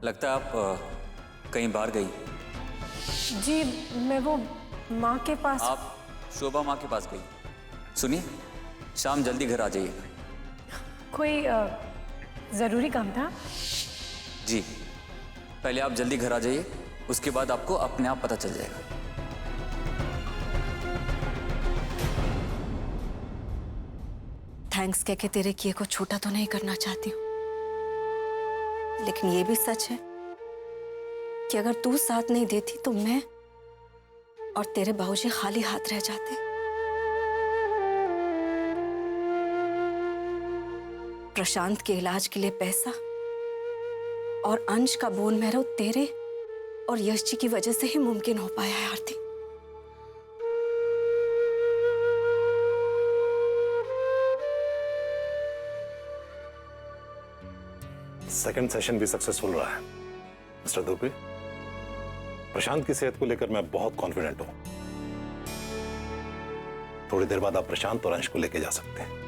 लगता है आप कहीं बाहर गई। जी मैं वो माँ के पास। आप शोभा माँ के पास गई। सुनिए, शाम जल्दी घर आ जाइए। कोई ज़रूरी काम था? जी, पहले आप जल्दी घर आ जाइए, उसके बाद आपको अपने आप पता चल जाएगा। थैंक्स कह के तेरे किए को छोटा तो नहीं करना चाहती हूँ, लेकिन ये भी सच है कि अगर तू साथ नहीं देती तो मैं और तेरे बाबूजी खाली हाथ रह जाते। प्रशांत के इलाज के लिए पैसा और अंश का बोन मैरो तेरे और यश जी की वजह से ही मुमकिन हो पाया है आरती। सेकंड सेशन भी सक्सेसफुल रहा है मिस्टर दुबे। प्रशांत की सेहत को लेकर मैं बहुत कॉन्फिडेंट हूं। थोड़ी देर बाद आप प्रशांत और अंश को लेके जा सकते हैं।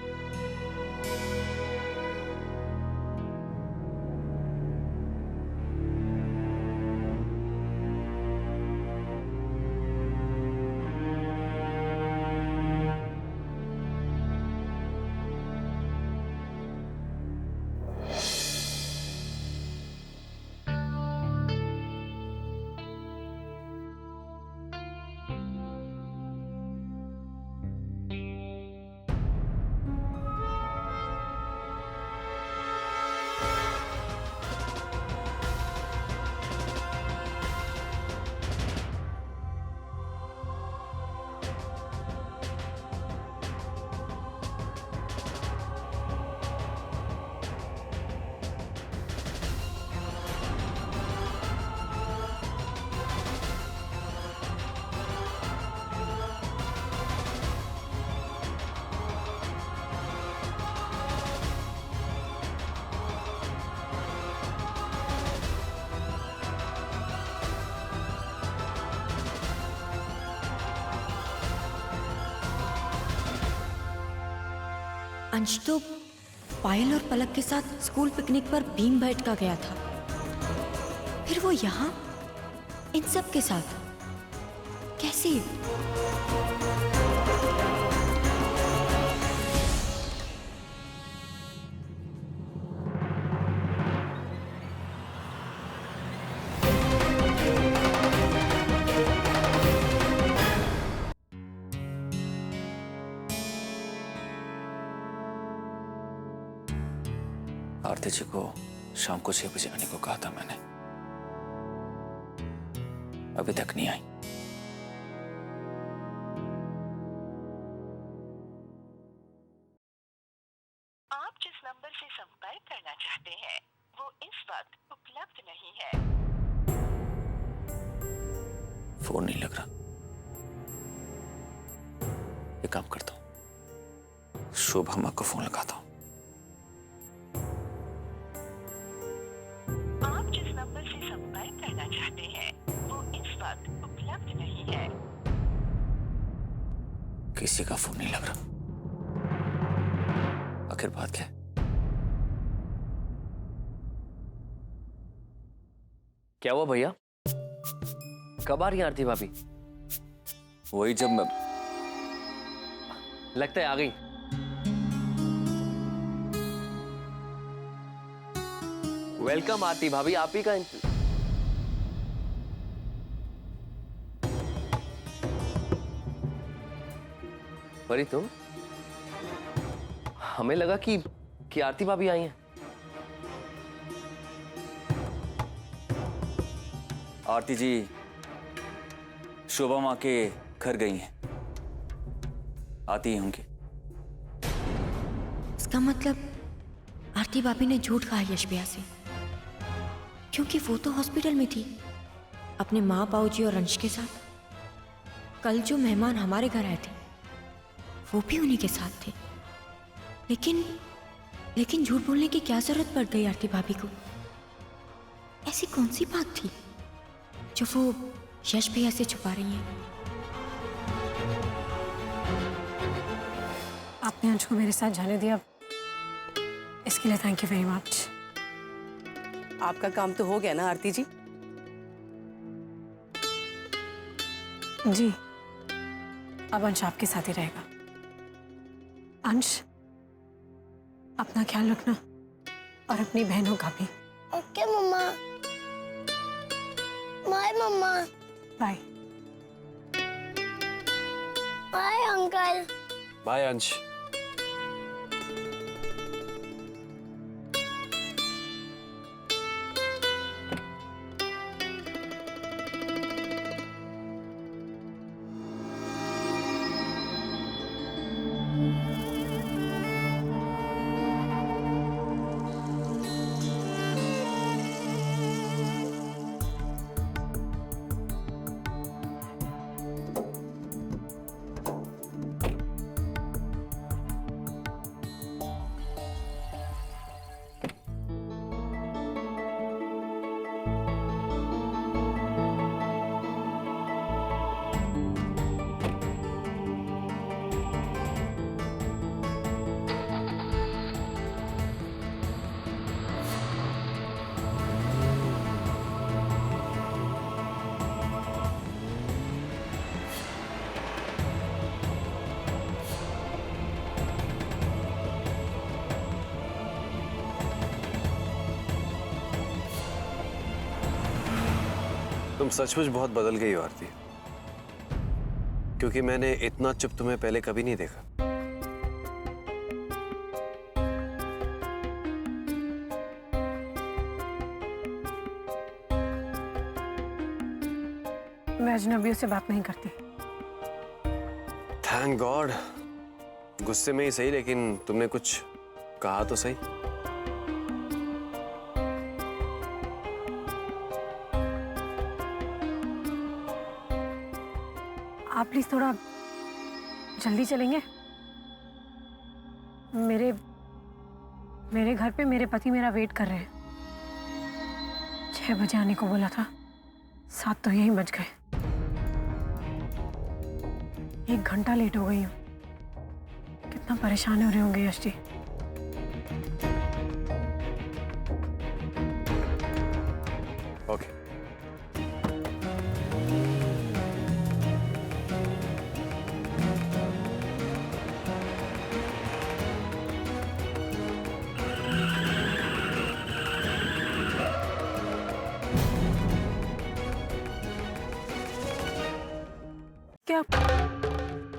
अंश तो पायल और पलक के साथ स्कूल पिकनिक पर भीम बैठका गया था, फिर वो यहाँ इन सब के साथ कैसे? आरती जी को शाम को 6 बजे आने को कहा था मैंने, अभी तक नहीं आई। आप जिस नंबर से संपर्क करना चाहते हैं वो इस वक्त उपलब्ध नहीं है। फोन नहीं लग रहा। एक काम करता हूं, शोभा माँ को फोन लगाता हूं। आप जिस नंबर से संपर्क करना चाहते हैं वो इस वक्त उपलब्ध नहीं है। किसी का फोन नहीं लग रहा। आखिर बात क्या है? क्या हुआ भैया? कब आ रही है आरती भाभी? वही जब मैं... लगता है आ गई। वेलकम आरती भाभी, आप ही का परी तुम? हमें लगा कि आरती भाभी आई हैं। आरती जी शोभा माँ के घर गई हैं, आती ही होंगी। इसका मतलब आरती भाभी ने झूठ कहा यश भैया से, क्योंकि वो तो हॉस्पिटल में थी अपने माँ बाबूजी और अंश के साथ। कल जो मेहमान हमारे घर आए थे वो भी उन्हीं के साथ थे, लेकिन झूठ बोलने की क्या जरूरत पड़ गई आरती भाभी को? ऐसी कौन सी बात थी जो वो यश भैया से छुपा रही हैं? आपने अंश को मेरे साथ जाने दिया, इसके लिए थैंक यू वेरी मच। आपका काम तो हो गया ना आरती जी? जी, अब अंश आपके साथ ही रहेगा। अंश, अपना ख्याल रखना और अपनी बहनों का भी। Okay mama. Bye mama. Bye. Bye uncle. Bye Ansh. तुम सचमुच बहुत बदल गई हो आरती, क्योंकि मैंने इतना चुप तुम्हें पहले कभी नहीं देखा। मैं अजनबियों से बात नहीं करती। Thank God. गुस्से में ही सही, लेकिन तुमने कुछ कहा तो सही। आप प्लीज थोड़ा जल्दी चलेंगे। मेरे घर पे मेरे पति मेरा वेट कर रहे हैं। 6 बजे आने को बोला था, 7 तो यहीं बज गए। 1 घंटा लेट हो गई हूँ। कितना परेशान हो रहे होंगे यश जी। ओके।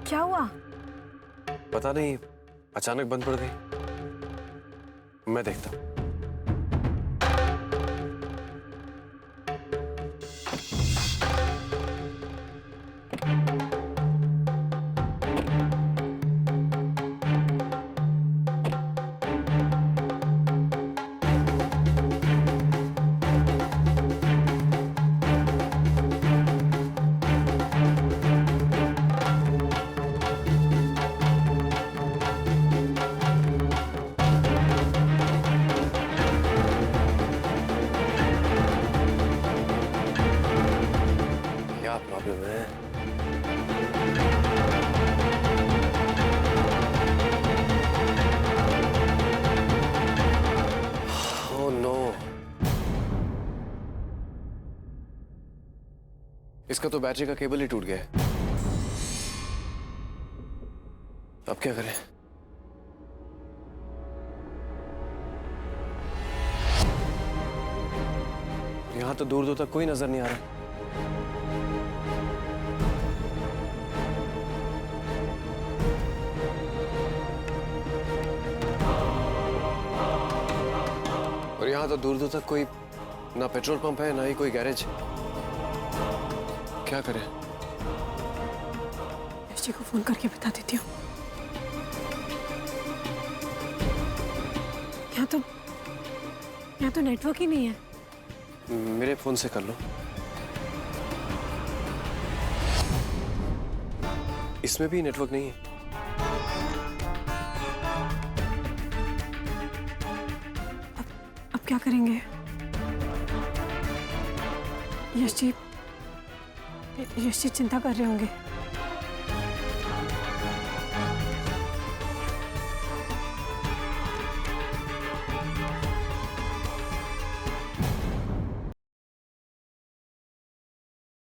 क्या हुआ? पता नहीं, अचानक बंद पड़ गई। मैं देखता हूँ। क्या प्रॉब्लम है? ओह नो, इसका तो बैटरी का केबल ही टूट गया है। अब क्या करें? यहां तो दूर दूर तक कोई नजर नहीं आ रहा। और यहाँ तो दूर दूर तक कोई ना पेट्रोल पंप है, ना ही कोई गैरेज। क्या करें? यश जी को फोन करके बता देती हूँ। यहाँ तो नेटवर्क ही नहीं है। मेरे फोन से कर लो। इसमें भी नेटवर्क नहीं है। अब क्या करेंगे? यश जी चिंता कर रहे होंगे।